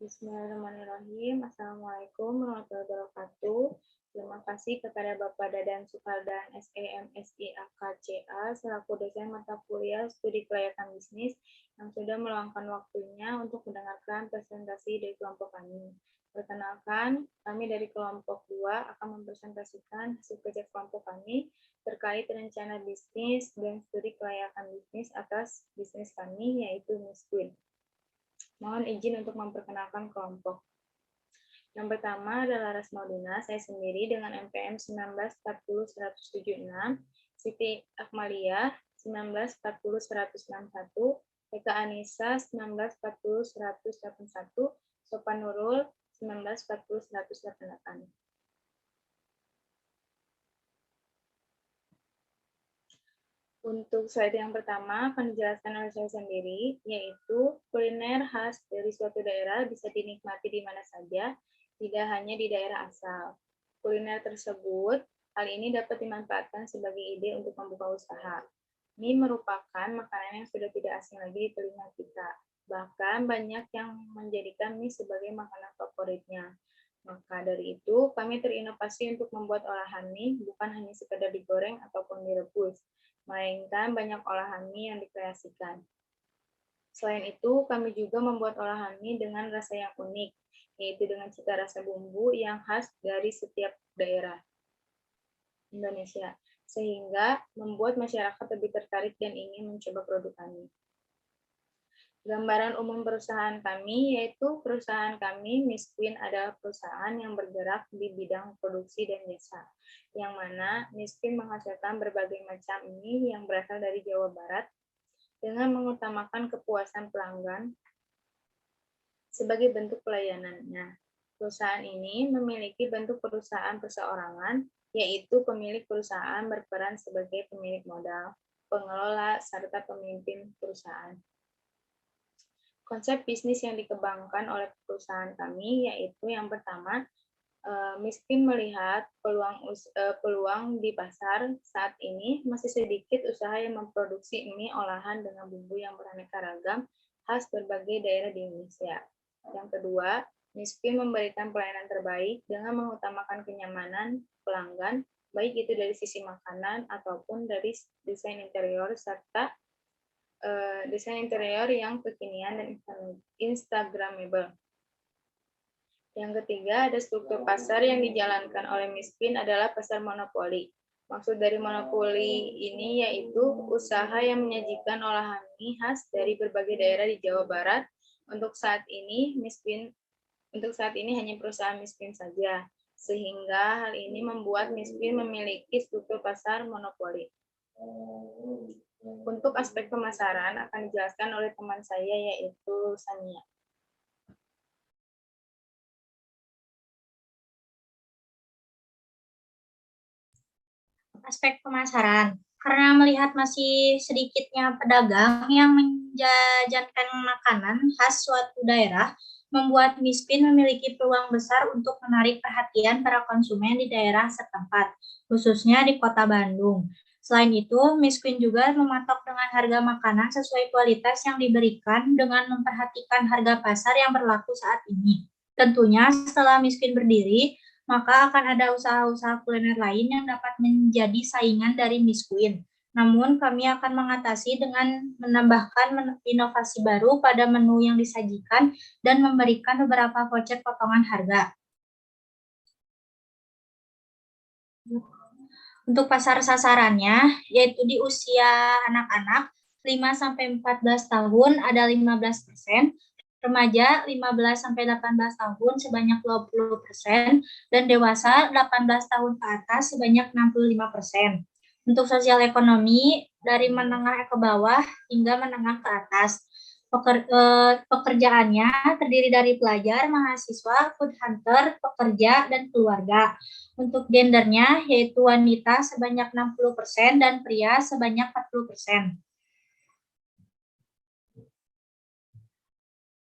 Bismillahirrahmanirrahim. Assalamualaikum warahmatullahi wabarakatuh. Terima kasih kepada Bapak Dadan Sukaldan SEMSI AKCA selaku dosen mata kuliah studi kelayakan bisnis yang sudah meluangkan waktunya untuk mendengarkan presentasi dari kelompok kami. Perkenalkan, kami dari kelompok 2 akan mempresentasikan hasil kerja kelompok kami terkait rencana bisnis dan studi kelayakan bisnis atas bisnis kami, yaitu Miss Queen. Mohon izin untuk memperkenalkan kelompok. Yang pertama adalah Rasmaudina, saya sendiri dengan NPM 1940-176, Siti Akmalia 1940-161, Eka Anissa 1940-181, Sopan Nurul 1940-188. Untuk slide yang pertama akan dijelaskan oleh saya sendiri, yaitu kuliner khas dari suatu daerah bisa dinikmati di mana saja, tidak hanya di daerah asal. Kuliner tersebut, hal ini dapat dimanfaatkan sebagai ide untuk membuka usaha. Mie merupakan makanan yang sudah tidak asing lagi di telinga kita. Bahkan banyak yang menjadikan mie sebagai makanan favoritnya. Maka dari itu, kami terinovasi untuk membuat olahan mie bukan hanya sekedar digoreng ataupun direbus, melainkan banyak olahan mie yang dikreasikan. Selain itu, kami juga membuat olahan mie dengan rasa yang unik, yaitu dengan cita rasa bumbu yang khas dari setiap daerah Indonesia, sehingga membuat masyarakat lebih tertarik dan ingin mencoba produk kami. Gambaran umum perusahaan kami, yaitu perusahaan kami, Miss Queen, adalah perusahaan yang bergerak di bidang produksi dan jasa, yang mana Miss Queen menghasilkan berbagai macam mie yang berasal dari Jawa Barat dengan mengutamakan kepuasan pelanggan sebagai bentuk pelayanannya. Perusahaan ini memiliki bentuk perusahaan perseorangan, yaitu pemilik perusahaan berperan sebagai pemilik modal, pengelola, serta pemimpin perusahaan. Konsep bisnis yang dikembangkan oleh perusahaan kami yaitu yang pertama, Miss Queen melihat peluang di pasar saat ini masih sedikit usaha yang memproduksi mie olahan dengan bumbu yang beraneka ragam khas berbagai daerah di Indonesia. Yang kedua, Miss Queen memberikan pelayanan terbaik dengan mengutamakan kenyamanan pelanggan, baik itu dari sisi makanan ataupun dari desain interior serta desain interior yang kekinian dan instagramable. Yang ketiga, ada struktur pasar yang dijalankan oleh Miss Queen adalah pasar monopoli. Maksud dari monopoli ini yaitu usaha yang menyajikan olahan mie khas dari berbagai daerah di Jawa Barat. Untuk saat ini hanya perusahaan Miss Queen saja, sehingga hal ini membuat Miss Queen memiliki struktur pasar monopoli. Untuk aspek pemasaran akan dijelaskan oleh teman saya yaitu Sania. Aspek pemasaran, karena melihat masih sedikitnya pedagang yang menjajakan makanan khas suatu daerah, membuat Miss Queen memiliki peluang besar untuk menarik perhatian para konsumen di daerah setempat, khususnya di Kota Bandung. Selain itu, Miss Queen juga mematok dengan harga makanan sesuai kualitas yang diberikan dengan memperhatikan harga pasar yang berlaku saat ini. Tentunya setelah Miss Queen berdiri, maka akan ada usaha-usaha kuliner lain yang dapat menjadi saingan dari Miss Queen. Namun, kami akan mengatasi dengan menambahkan inovasi baru pada menu yang disajikan dan memberikan beberapa voucher potongan harga. Untuk pasar sasarannya, yaitu di usia anak-anak 5-14 tahun ada 15%, remaja 15-18 tahun sebanyak 20%, dan dewasa 18 tahun ke atas sebanyak 65%. Untuk sosial ekonomi, dari menengah ke bawah hingga menengah ke atas. Pekerjaannya terdiri dari pelajar, mahasiswa, food hunter, pekerja, dan keluarga. Untuk gendernya, yaitu wanita sebanyak 60% dan pria sebanyak 40%.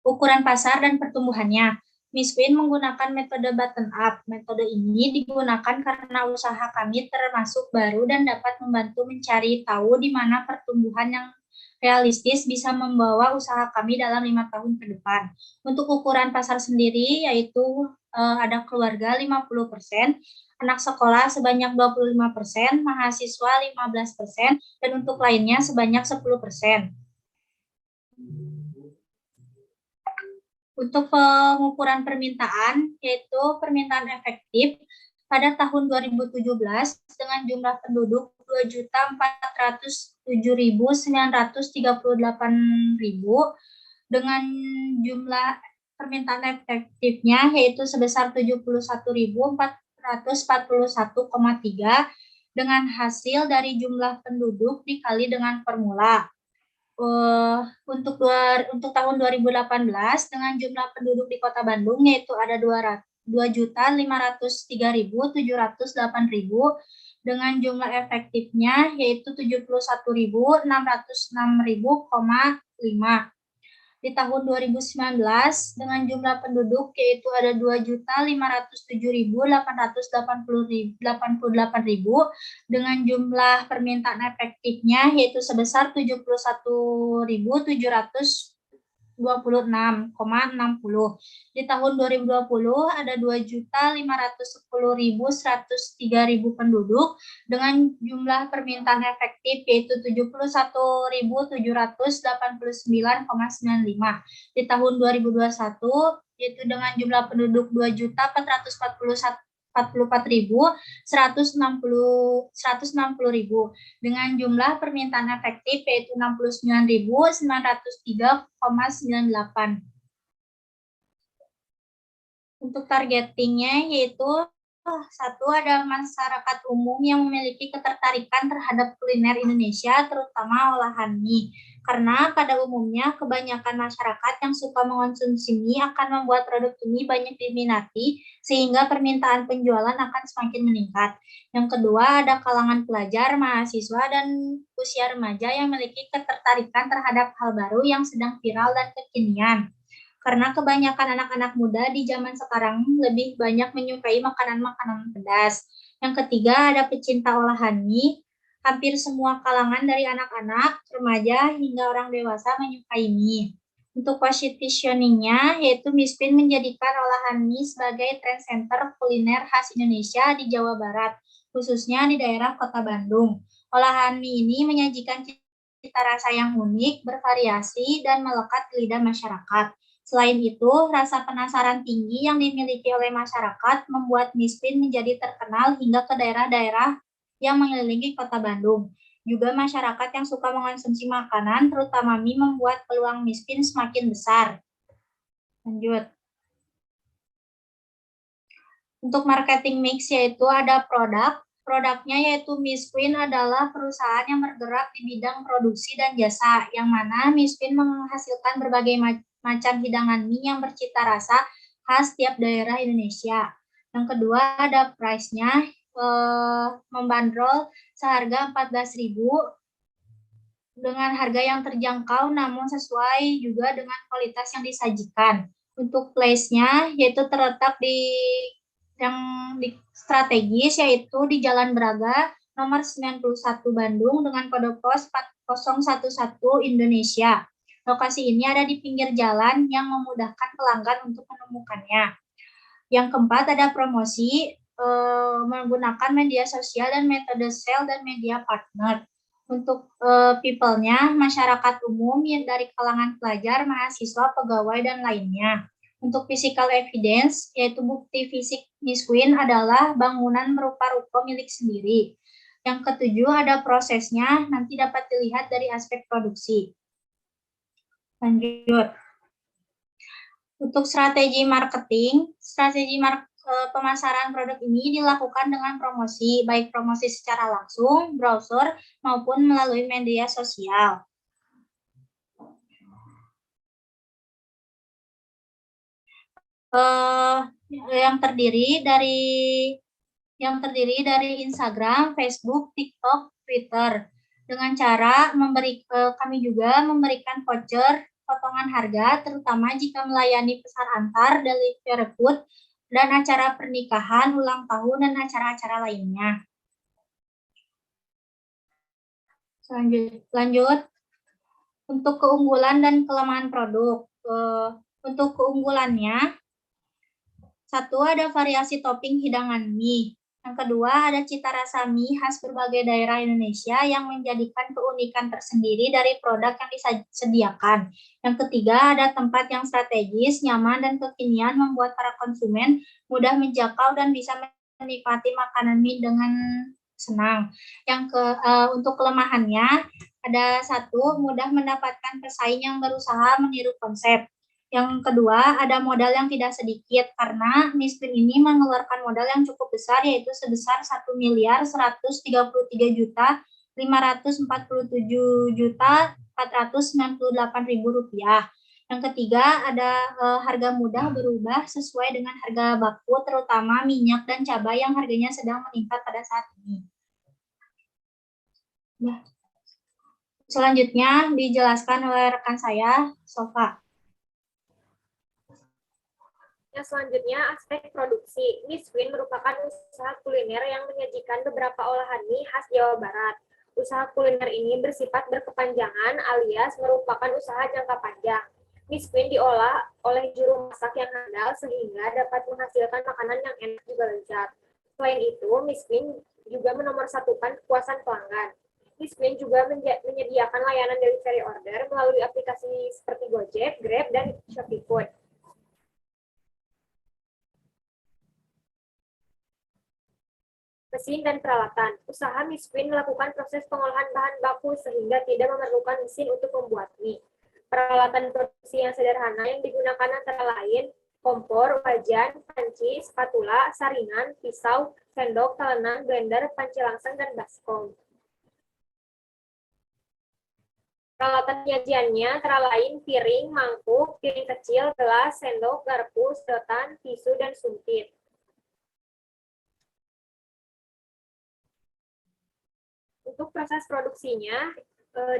Ukuran pasar dan pertumbuhannya. Miss Queen menggunakan metode bottom up. Metode ini digunakan karena usaha kami termasuk baru dan dapat membantu mencari tahu di mana pertumbuhan yang realistis bisa membawa usaha kami dalam 5 tahun ke depan. Untuk ukuran pasar sendiri yaitu ada keluarga 50%, anak sekolah sebanyak 25%, mahasiswa 15%, dan untuk lainnya sebanyak 10%. Untuk pengukuran permintaan, yaitu permintaan efektif pada tahun 2017 dengan jumlah penduduk 2.407.938 dengan jumlah permintaan efektifnya yaitu sebesar 71.441,3 dengan hasil dari jumlah penduduk dikali dengan formula. Untuk tahun 2018 dengan jumlah penduduk di Kota Bandung yaitu ada 2.503.708 dengan jumlah efektifnya yaitu 71.606.5. Di tahun 2019 dengan jumlah penduduk yaitu ada 2.507.888 dengan jumlah permintaan efektifnya yaitu sebesar 71.726,60. Di tahun 2020 ada 2.510.103 penduduk dengan jumlah permintaan efektif yaitu 71.789,95. Di tahun 2021 yaitu dengan jumlah penduduk 2.444.160 dengan jumlah permintaan efektif yaitu 69.903,98. Untuk targetingnya yaitu satu ada masyarakat umum yang memiliki ketertarikan terhadap kuliner Indonesia, terutama olahan mie. Karena pada umumnya kebanyakan masyarakat yang suka mengonsumsi mie akan membuat produk ini banyak diminati, sehingga permintaan penjualan akan semakin meningkat. Yang kedua ada kalangan pelajar, mahasiswa, dan usia remaja yang memiliki ketertarikan terhadap hal baru yang sedang viral dan kekinian. Karena kebanyakan anak-anak muda di zaman sekarang lebih banyak menyukai makanan-makanan pedas. Yang ketiga ada pecinta olahan mie. Hampir semua kalangan dari anak-anak, remaja, hingga orang dewasa menyukai mie. Untuk positioning-nya, yaitu Mispin menjadikan olahan mie sebagai trend center kuliner khas Indonesia di Jawa Barat, khususnya di daerah Kota Bandung. Olahan mie ini menyajikan cita rasa yang unik, bervariasi, dan melekat di lidah masyarakat. Selain itu, rasa penasaran tinggi yang dimiliki oleh masyarakat membuat Mispin menjadi terkenal hingga ke daerah-daerah yang mengelilingi Kota Bandung. Juga masyarakat yang suka mengonsumsi makanan, terutama mie, membuat peluang Mispin semakin besar. Lanjut. Untuk marketing mix yaitu ada produknya yaitu Mispin adalah perusahaan yang bergerak di bidang produksi dan jasa, yang mana Mispin menghasilkan berbagai macam hidangan mie yang bercita rasa khas tiap daerah Indonesia. Yang kedua ada price-nya, membandrol seharga 14.000 dengan harga yang terjangkau namun sesuai juga dengan kualitas yang disajikan. Untuk place-nya yaitu terletak di strategis yaitu di Jalan Braga nomor 91 Bandung dengan kode pos 4011 Indonesia. Lokasi ini ada di pinggir jalan yang memudahkan pelanggan untuk menemukannya. Yang keempat ada promosi menggunakan media sosial dan metode sale dan media partner. Untuk people-nya, masyarakat umum yang dari kalangan pelajar, mahasiswa, pegawai, dan lainnya. Untuk physical evidence, yaitu bukti fisik Mispin adalah bangunan berupa ruko milik sendiri. Yang ketujuh ada prosesnya, nanti dapat dilihat dari aspek produksi. Lanjut. Untuk strategi marketing, pemasaran produk ini dilakukan dengan promosi, baik promosi secara langsung, browser, maupun melalui media sosial. Yang terdiri dari Instagram, Facebook, TikTok, Twitter. Dengan cara kami juga memberikan voucher potongan harga, terutama jika melayani pesan antar, delivery food, dan acara pernikahan, ulang tahun, dan acara-acara lainnya. Lanjut. Untuk keunggulan dan kelemahan produk. Untuk keunggulannya, satu, ada variasi topping hidangan mie. Yang kedua, ada cita rasa mie khas berbagai daerah Indonesia yang menjadikan keunikan tersendiri dari produk yang disediakan. Yang ketiga, ada tempat yang strategis, nyaman, dan kekinian membuat para konsumen mudah menjangkau dan bisa menikmati makanan mie dengan senang. Untuk kelemahannya, ada satu, mudah mendapatkan pesaing yang berusaha meniru konsep. Yang kedua, ada modal yang tidak sedikit karena Miskin ini mengeluarkan modal yang cukup besar, yaitu sebesar 1.133.547.498.000 rupiah. Yang ketiga, ada harga mudah berubah sesuai dengan harga baku, terutama minyak dan cabai yang harganya sedang meningkat pada saat ini. Nah, selanjutnya dijelaskan oleh rekan saya, Sofa. Yang selanjutnya, aspek produksi. Miskin merupakan usaha kuliner yang menyajikan beberapa olahan mie khas Jawa Barat. Usaha kuliner ini bersifat berkepanjangan alias merupakan usaha jangka panjang. Miskin diolah oleh juru masak yang handal sehingga dapat menghasilkan makanan yang enak juga lezat. Selain itu, Miskin juga menomorsatukan kepuasan pelanggan. Miskin juga menyediakan layanan delivery order melalui aplikasi seperti Gojek, Grab, dan Shopee Food. Mesin dan peralatan. Usaha Miskin melakukan proses pengolahan bahan baku sehingga tidak memerlukan mesin untuk membuat mie. Peralatan produksi yang sederhana yang digunakan antara lain kompor, wajan, panci, spatula, saringan, pisau, sendok, telenan, blender, panci langseng, dan baskom. Peralatan penyajiannya antara lain piring, mangkuk, piring kecil, gelas, sendok, garpu, sedotan, tisu, dan sumpit. Untuk proses produksinya,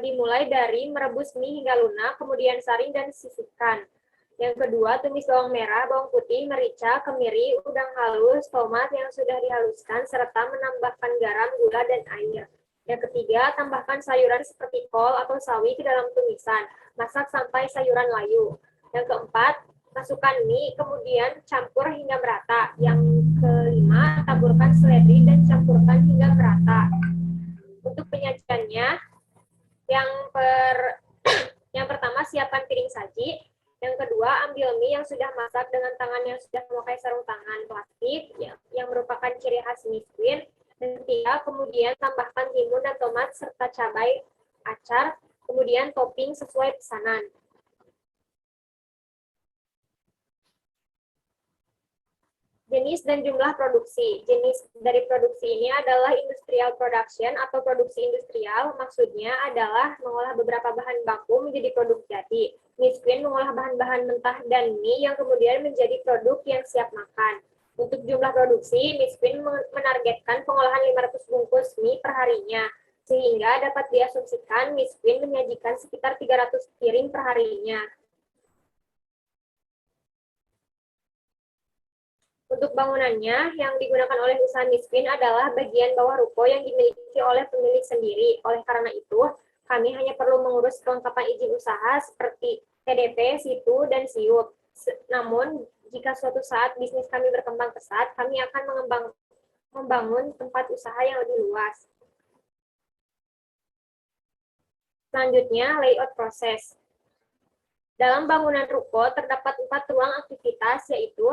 dimulai dari merebus mie hingga lunak, kemudian saring dan sisihkan. Yang kedua, tumis bawang merah, bawang putih, merica, kemiri, udang halus, tomat yang sudah dihaluskan, serta menambahkan garam, gula, dan air. Yang ketiga, tambahkan sayuran seperti kol atau sawi ke dalam tumisan. Masak sampai sayuran layu. Yang keempat, masukkan mie, kemudian campur hingga merata. Yang kelima, taburkan seledri dan campurkan hingga merata. Untuk penyajiannya, yang pertama siapkan piring saji. Yang kedua, ambil mie yang sudah masak dengan tangan yang sudah memakai sarung tangan plastik yang merupakan ciri khas Miskin. Dan ketiga, kemudian tambahkan timun dan tomat serta cabai acar, kemudian topping sesuai pesanan. Jenis dan jumlah produksi. Jenis dari produksi ini adalah industrial production atau produksi industrial. Maksudnya adalah mengolah beberapa bahan baku menjadi produk jadi. Miskin mengolah bahan-bahan mentah dan mie yang kemudian menjadi produk yang siap makan. Untuk jumlah produksi, Miskin menargetkan pengolahan 500 bungkus mie per harinya. Sehingga dapat diasumsikan Miskin menyajikan sekitar 300 piring per harinya. Untuk bangunannya, yang digunakan oleh usaha Miskin adalah bagian bawah ruko yang dimiliki oleh pemilik sendiri. Oleh karena itu, kami hanya perlu mengurus kelengkapan izin usaha seperti TDP, SITU, dan SIUP. Namun, jika suatu saat bisnis kami berkembang pesat, kami akan membangun tempat usaha yang lebih luas. Selanjutnya, layout proses. Dalam bangunan ruko terdapat 4 ruang aktivitas, yaitu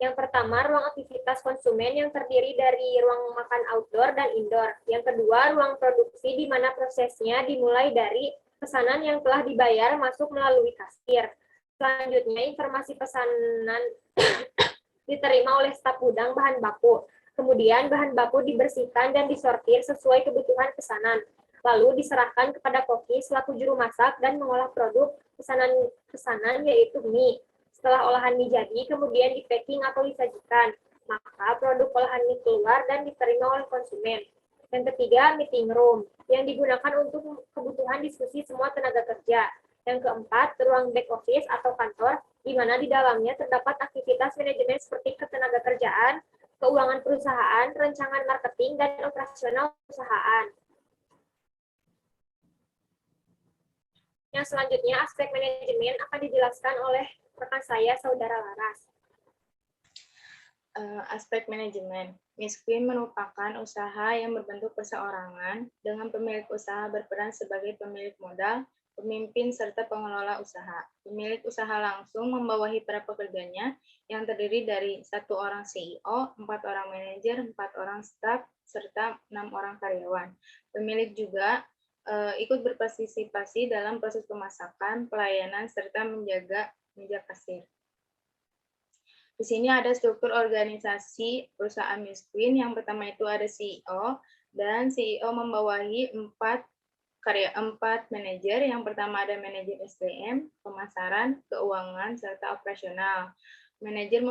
yang pertama, ruang aktivitas konsumen yang terdiri dari ruang makan outdoor dan indoor. Yang kedua, ruang produksi di mana prosesnya dimulai dari pesanan yang telah dibayar masuk melalui kasir. Selanjutnya, informasi pesanan diterima oleh staf gudang bahan baku. Kemudian, bahan baku dibersihkan dan disortir sesuai kebutuhan pesanan. Lalu diserahkan kepada koki selaku juru masak dan mengolah produk pesanan yaitu mie. Setelah olahan mie jadi, kemudian di-packing atau disajikan. Maka produk olahan mie keluar dan diterima oleh konsumen. Yang ketiga, meeting room, yang digunakan untuk kebutuhan diskusi semua tenaga kerja. Yang keempat, ruang back office atau kantor, di mana di dalamnya terdapat aktivitas manajemen seperti ketenagakerjaan, keuangan perusahaan, rancangan marketing, dan operasional perusahaan. Yang selanjutnya, aspek manajemen akan dijelaskan oleh rekan saya, Saudara Laras. Aspek manajemen. Miskin merupakan usaha yang berbentuk perseorangan dengan pemilik usaha berperan sebagai pemilik modal, pemimpin, serta pengelola usaha. Pemilik usaha langsung membawahi para pekerjanya yang terdiri dari 1 orang CEO, 4 orang manajer, 4 orang staf, serta 6 orang karyawan. Pemilik juga ikut berpartisipasi dalam proses pemasakan, pelayanan, serta menjaga meja kasir. Di sini ada struktur organisasi perusahaan miskin. Yang pertama itu ada CEO, dan CEO membawahi 4 manajer. Yang pertama ada manajer SDM, pemasaran, keuangan, serta operasional. Manajer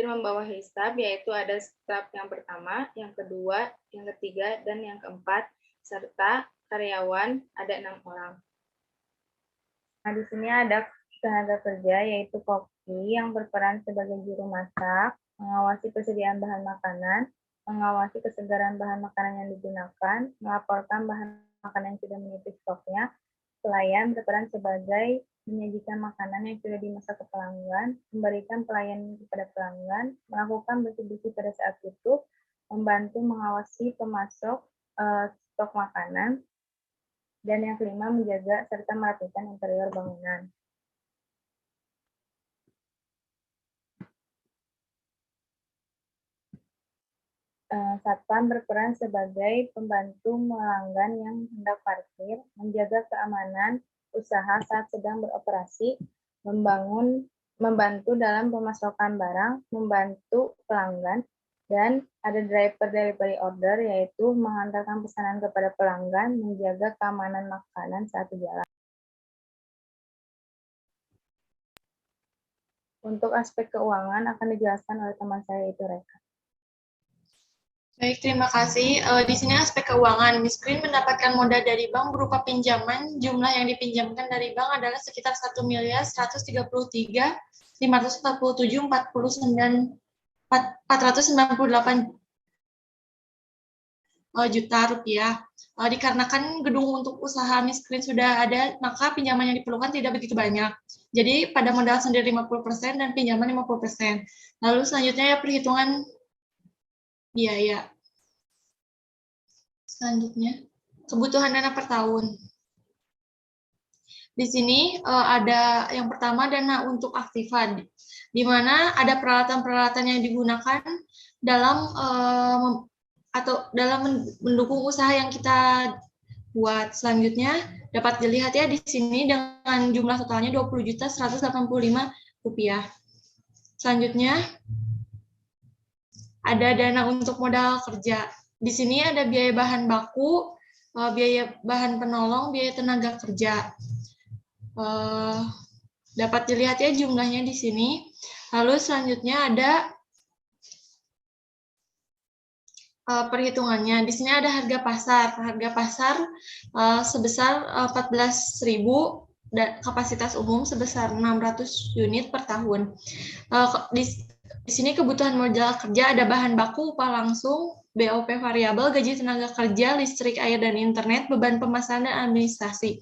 membawahi staf, yaitu ada staf yang pertama, yang kedua, yang ketiga, dan yang keempat, serta karyawan ada 6 orang. Nah, di sini ada tenaga kerja, yaitu koki yang berperan sebagai juru masak, mengawasi persediaan bahan makanan, mengawasi kesegaran bahan makanan yang digunakan, melaporkan bahan makanan yang sudah menipis stoknya. Pelayan berperan sebagai menyajikan makanan yang sudah dimasak ke pelanggan, memberikan pelayanan kepada pelanggan, melakukan bersih-bersih pada saat tutup, membantu mengawasi pemasok stok makanan, dan yang kelima menjaga serta merapikan interior bangunan. Satpam berperan sebagai pembantu pelanggan yang hendak parkir, menjaga keamanan usaha saat sedang beroperasi, membantu dalam pemasokan barang, membantu pelanggan, dan ada driver delivery order, yaitu mengantarkan pesanan kepada pelanggan, menjaga keamanan makanan saat berjalan. Untuk aspek keuangan akan dijelaskan oleh teman saya, itu Reka. Baik, terima kasih. Di sini aspek keuangan. Miskin mendapatkan modal dari bank berupa pinjaman. Jumlah yang dipinjamkan dari bank adalah sekitar 1.133.547.498 juta rupiah. Dikarenakan gedung untuk usaha miskin sudah ada, maka pinjaman yang diperlukan tidak begitu banyak. Jadi pada modal sendiri 50% dan pinjaman 50%. Lalu selanjutnya ya perhitungan biaya. Selanjutnya, kebutuhan dana per tahun. Di sini ada yang pertama dana untuk aktifan, di mana ada peralatan-peralatan yang digunakan dalam mendukung usaha yang kita buat. Selanjutnya dapat dilihat ya di sini dengan jumlah totalnya Rp20.185. Selanjutnya ada dana untuk modal kerja. Di sini ada biaya bahan baku, biaya bahan penolong, biaya tenaga kerja. Dapat dilihat ya jumlahnya di sini. Lalu selanjutnya ada perhitungannya. Di sini ada harga pasar. Harga pasar sebesar 14.000 dan kapasitas umum sebesar 600 unit per tahun. Di sini kebutuhan modal kerja ada bahan baku, upah langsung, BOP variabel, gaji tenaga kerja, listrik, air, dan internet, beban pemasaran dan administrasi.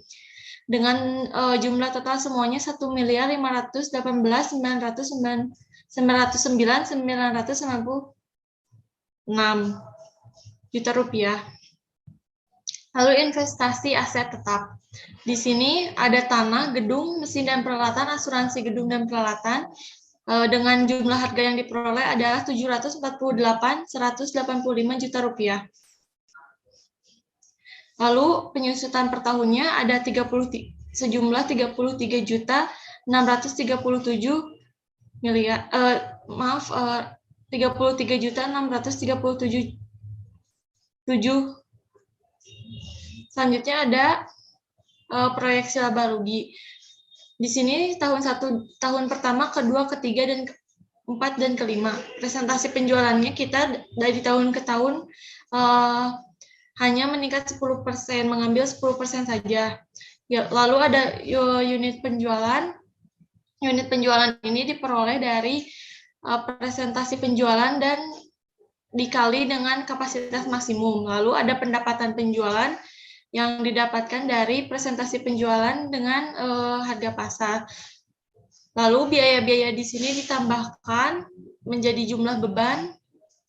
Dengan jumlah total semuanya 1.518.909.996 juta rupiah. Lalu investasi aset tetap. Di sini ada tanah, gedung, mesin dan peralatan, asuransi gedung dan peralatan. Dengan jumlah harga yang diperoleh adalah 748.185 juta rupiah. Lalu penyusutan per tahunnya ada sejumlah 33.637. Selanjutnya ada proyeksi laba rugi. Di sini tahun pertama, kedua, ketiga, dan keempat, dan kelima. Presentasi penjualannya kita dari tahun ke tahun hanya meningkat 10%, mengambil 10% saja. Ya, lalu ada unit penjualan. Unit penjualan ini diperoleh dari presentasi penjualan dan dikali dengan kapasitas maksimum. Lalu ada pendapatan penjualan yang didapatkan dari presentasi penjualan dengan harga pasar. Lalu biaya-biaya di sini ditambahkan menjadi jumlah beban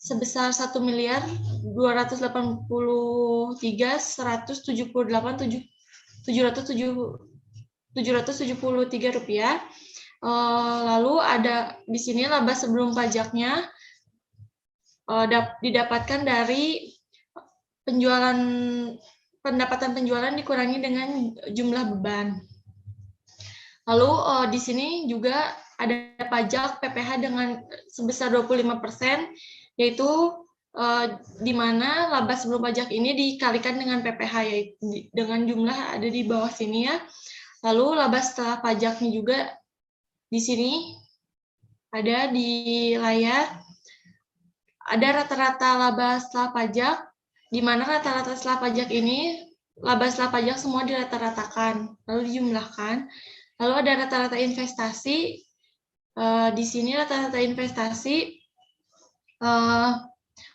sebesar 1.283.178.773 rupiah. Lalu ada di sini laba sebelum pajaknya didapatkan dari pendapatan penjualan dikurangi dengan jumlah beban. Lalu di sini juga ada pajak PPh dengan sebesar 25%, yaitu di mana laba sebelum pajak ini dikalikan dengan PPh, yaitu dengan jumlah ada di bawah sini ya. Lalu laba setelah pajaknya juga di sini ada di layar. Ada rata-rata laba setelah pajak, di mana rata-rata setelah pajak ini, laba setelah pajak semua dirata-ratakan, lalu dijumlahkan. Lalu ada rata-rata investasi, di sini rata-rata investasi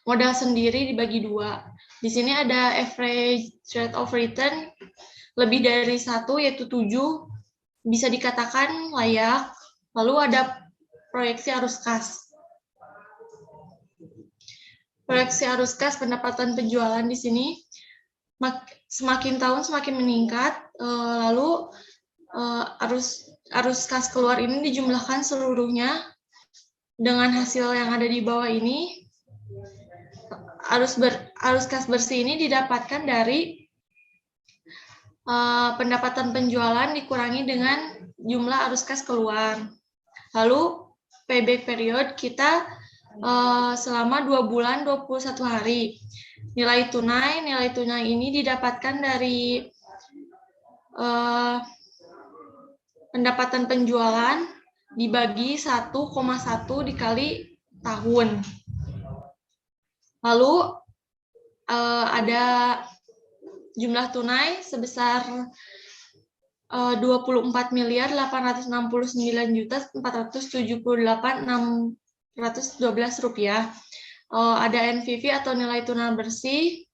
modal sendiri dibagi 2. Di sini ada average rate of return lebih dari 1, yaitu 7, bisa dikatakan layak. Lalu ada proyeksi arus kas. Proyeksi arus kas pendapatan penjualan di sini semakin tahun semakin meningkat, lalu arus kas keluar ini dijumlahkan seluruhnya dengan hasil yang ada di bawah ini. Arus kas bersih ini didapatkan dari pendapatan penjualan dikurangi dengan jumlah arus kas keluar. Lalu payback period kita selama 2 bulan 21 hari. Nilai tunai ini didapatkan dari pendapatan penjualan dibagi 1,1 dikali tahun. Lalu ada jumlah tunai sebesar 24.469.478.612 rupiah. Ada NPV atau nilai tunai bersih.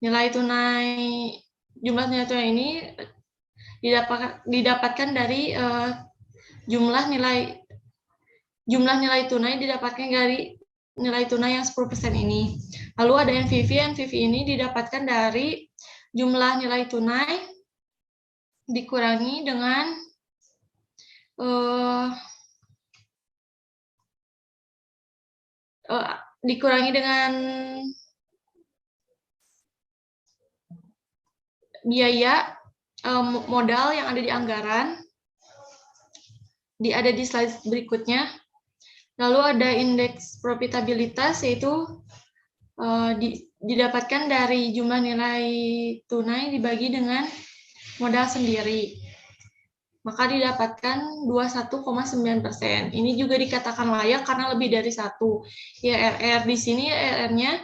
Jumlah nilai tunai ini didapatkan dari jumlah nilai tunai didapatkan dari nilai tunai yang 10% ini. Lalu ada NPV ini didapatkan dari jumlah nilai tunai dikurangi dengan biaya modal yang ada di anggaran. Ada di slide berikutnya. Lalu ada indeks profitabilitas, yaitu didapatkan dari jumlah nilai tunai dibagi dengan modal sendiri. Maka didapatkan 21,9%. Ini juga dikatakan layak karena lebih dari 1. IRR di sini IRR-nya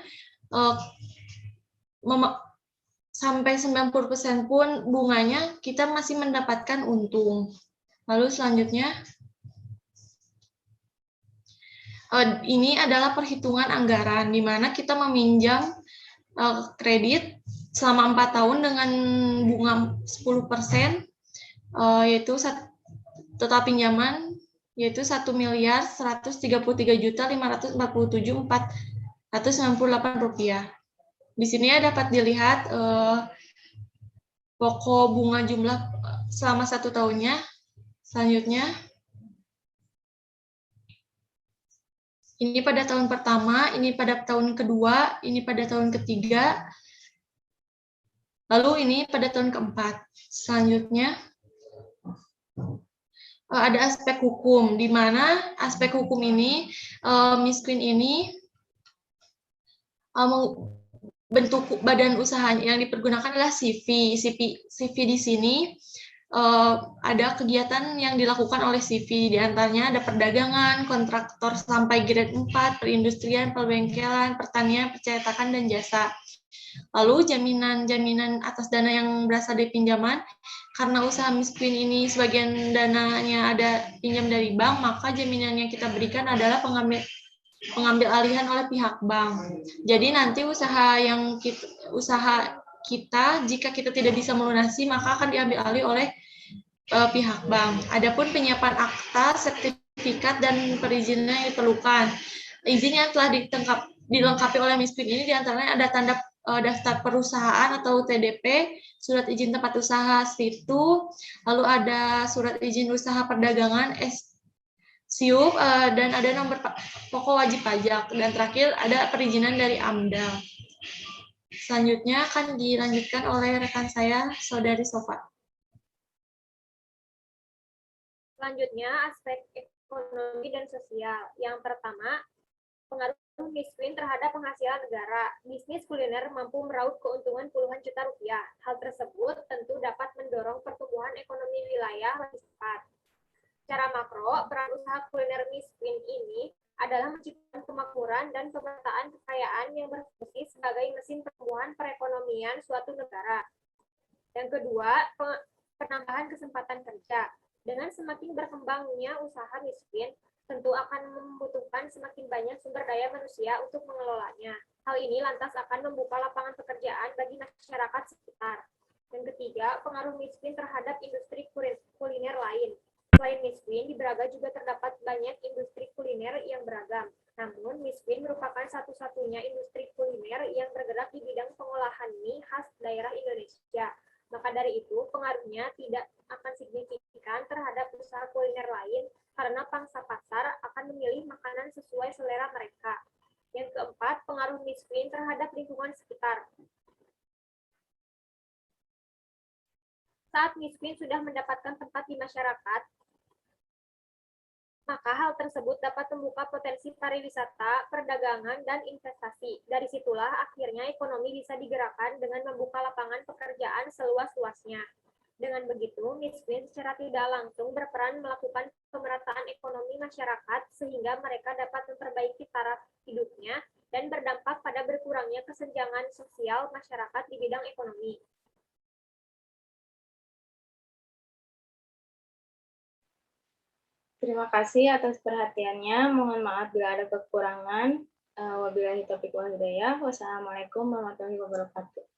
sampai 90% pun bunganya kita masih mendapatkan untung. Lalu selanjutnya, ini adalah perhitungan anggaran, di mana kita meminjam kredit selama 4 tahun dengan bunga 10%, yaitu total pinjaman yaitu 1.133.547.498 rupiah. Di sini dapat dilihat pokok bunga jumlah selama 1 tahunnya. Selanjutnya, ini pada tahun pertama, ini pada tahun kedua, ini pada tahun ketiga, lalu ini pada tahun keempat. Selanjutnya, ada aspek hukum, di mana aspek hukum ini, Miss Queen ini bentuk badan usaha yang dipergunakan adalah CV. CV di sini ada kegiatan yang dilakukan oleh CV, di antaranya ada perdagangan, kontraktor sampai grade 4, perindustrian, perbengkelan, pertanian, percetakan, dan jasa. Lalu jaminan atas dana yang berasal dari pinjaman, karena usaha Miss Queen ini sebagian dananya ada pinjam dari bank, maka jaminan yang kita berikan adalah pengambil alihan oleh pihak bank. Jadi nanti usaha kita. Jika kita tidak bisa melunasi, maka akan diambil alih oleh pihak bank. Adapun penyiapan akta, sertifikat, dan perizinan yang diperlukan. Izin yang telah dilengkapi oleh MISPIN ini diantaranya ada tanda daftar perusahaan atau TDP, surat izin tempat usaha situ, lalu ada surat izin usaha perdagangan SIUP, dan ada nomor pokok wajib pajak, dan terakhir ada perizinan dari AMDAL. Selanjutnya akan dilanjutkan oleh rekan saya, Saudari Sofa. Selanjutnya, aspek ekonomi dan sosial. Yang pertama, pengaruh MISPIN terhadap penghasilan negara. Bisnis kuliner mampu meraup keuntungan puluhan juta rupiah. Hal tersebut tentu dapat mendorong pertumbuhan ekonomi wilayah lebih cepat. Secara makro, peran usaha kuliner MISPIN ini adalah menciptakan kemakmuran dan pemetaan kekayaan yang berfungsi sebagai mesin pertumbuhan perekonomian suatu negara. Yang kedua, penambahan kesempatan kerja. Dengan semakin berkembangnya usaha MISPIN, tentu akan membutuhkan semakin banyak sumber daya manusia untuk mengelolanya. Hal ini lantas akan membuka lapangan pekerjaan bagi masyarakat sekitar. Yang ketiga, pengaruh MISPIN terhadap industri kuliner lain. Selain MISPIN, di Braga juga terdapat banyak industri kuliner yang beragam. Namun, MISPIN merupakan satu-satunya industri kuliner yang bergerak di bidang pengolahan mie khas daerah Indonesia. Maka dari itu, pengaruhnya tidak akan signifikan terhadap usaha kuliner lain karena pangsa pasar akan memilih makanan sesuai selera mereka. Yang keempat, pengaruh MISPIN terhadap lingkungan sekitar. Saat MISPIN sudah mendapatkan tempat di masyarakat, maka hal tersebut dapat membuka potensi pariwisata, perdagangan, dan investasi. Dari situlah akhirnya ekonomi bisa digerakkan dengan membuka lapangan pekerjaan seluas-luasnya. Dengan begitu, MISPIN secara tidak langsung berperan melakukan pemerataan ekonomi masyarakat sehingga mereka dapat memperbaiki taraf hidupnya dan berdampak pada berkurangnya kesenjangan sosial masyarakat di bidang ekonomi. Terima kasih atas perhatiannya. Mohon maaf bila ada kekurangan. Wabillahi taufiq wal hidayah. Wassalamualaikum warahmatullahi wabarakatuh.